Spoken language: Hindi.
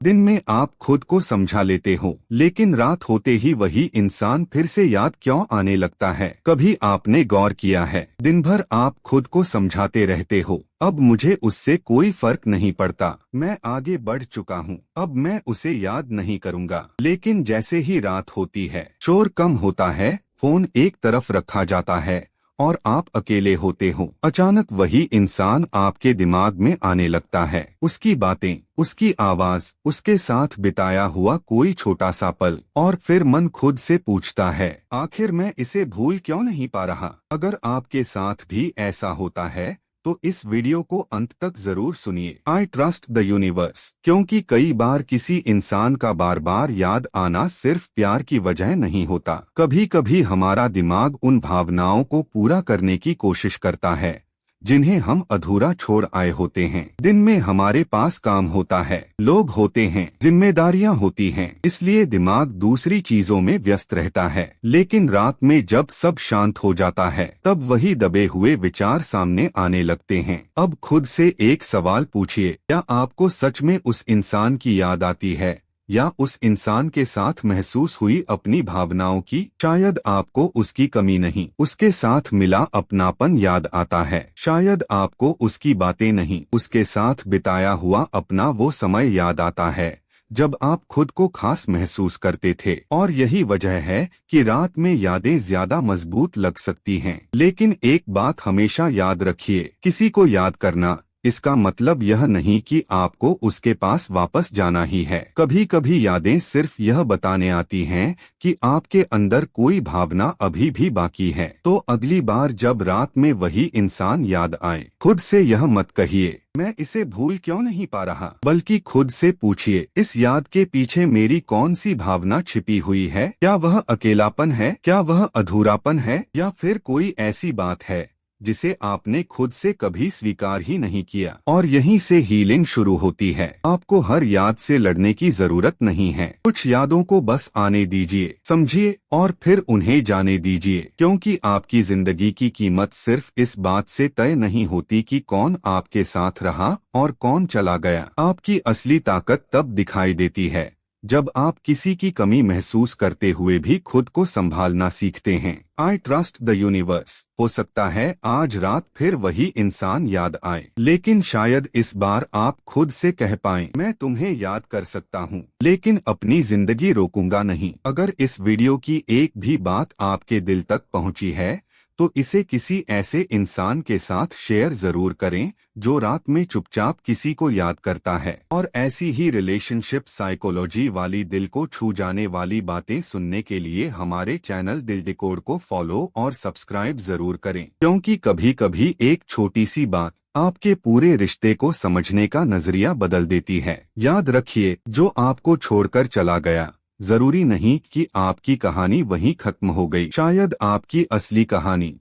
दिन में आप खुद को समझा लेते हो, लेकिन रात होते ही वही इंसान फिर से याद क्यों आने लगता है? कभी आपने गौर किया है, दिन भर आप खुद को समझाते रहते हो, अब मुझे उससे कोई फर्क नहीं पड़ता, मैं आगे बढ़ चुका हूँ, अब मैं उसे याद नहीं करूँगा। लेकिन जैसे ही रात होती है, शोर कम होता है, फोन एक तरफ रखा जाता है और आप अकेले होते हो, अचानक वही इंसान आपके दिमाग में आने लगता है। उसकी बातें, उसकी आवाज, उसके साथ बिताया हुआ कोई छोटा सा पल, और फिर मन खुद से पूछता है, आखिर मैं इसे भूल क्यों नहीं पा रहा? अगर आपके साथ भी ऐसा होता है तो इस वीडियो को अंत तक जरूर सुनिए। आई ट्रस्ट द यूनिवर्स, क्योंकि कई बार किसी इंसान का बार बार याद आना सिर्फ प्यार की वजह नहीं होता। कभी कभी हमारा दिमाग उन भावनाओं को पूरा करने की कोशिश करता है जिन्हें हम अधूरा छोड़ आए होते हैं। दिन में हमारे पास काम होता है, लोग होते हैं, जिम्मेदारियां होती हैं, इसलिए दिमाग दूसरी चीजों में व्यस्त रहता है। लेकिन रात में जब सब शांत हो जाता है, तब वही दबे हुए विचार सामने आने लगते हैं। अब खुद से एक सवाल पूछिए, क्या आपको सच में उस इंसान की याद आती है, या उस इंसान के साथ महसूस हुई अपनी भावनाओं की? शायद आपको उसकी कमी नहीं, उसके साथ मिला अपनापन याद आता है। शायद आपको उसकी बातें नहीं, उसके साथ बिताया हुआ अपना वो समय याद आता है जब आप खुद को खास महसूस करते थे। और यही वजह है कि रात में यादें ज्यादा मजबूत लग सकती हैं। लेकिन एक बात हमेशा याद रखिए, किसी को याद करना इसका मतलब यह नहीं कि आपको उसके पास वापस जाना ही है। कभी कभी यादें सिर्फ यह बताने आती हैं कि आपके अंदर कोई भावना अभी भी बाकी है। तो अगली बार जब रात में वही इंसान याद आए, खुद से यह मत कहिए, मैं इसे भूल क्यों नहीं पा रहा, बल्कि खुद से पूछिए, इस याद के पीछे मेरी कौन सी भावना छिपी हुई है? क्या वह अकेलापन है, क्या वह अधूरापन है, या फिर कोई ऐसी बात है जिसे आपने खुद से कभी स्वीकार ही नहीं किया? और यहीं से हीलिंग शुरू होती है। आपको हर याद से लड़ने की जरूरत नहीं है। कुछ यादों को बस आने दीजिए, समझिए और फिर उन्हें जाने दीजिए, क्योंकि आपकी जिंदगी की कीमत सिर्फ इस बात से तय नहीं होती कि कौन आपके साथ रहा और कौन चला गया। आपकी असली ताकत तब दिखाई देती है जब आप किसी की कमी महसूस करते हुए भी खुद को संभालना सीखते हैं। आई ट्रस्ट द यूनिवर्स, हो सकता है आज रात फिर वही इंसान याद आए, लेकिन शायद इस बार आप खुद से कह पाएं, मैं तुम्हें याद कर सकता हूँ, लेकिन अपनी जिंदगी रोकूंगा नहीं। अगर इस वीडियो की एक भी बात आपके दिल तक पहुँची है तो इसे किसी ऐसे इंसान के साथ शेयर जरूर करें जो रात में चुपचाप किसी को याद करता है। और ऐसी ही रिलेशनशिप साइकोलॉजी वाली, दिल को छू जाने वाली बातें सुनने के लिए हमारे चैनल दिल डिकोड को फॉलो और सब्सक्राइब जरूर करें, क्योंकि कभी कभी एक छोटी सी बात आपके पूरे रिश्ते को समझने का नजरिया बदल देती है। याद रखिए, जो आपको छोड़कर चला गया, जरूरी नहीं कि आपकी कहानी वहीं खत्म हो गई। शायद आपकी असली कहानी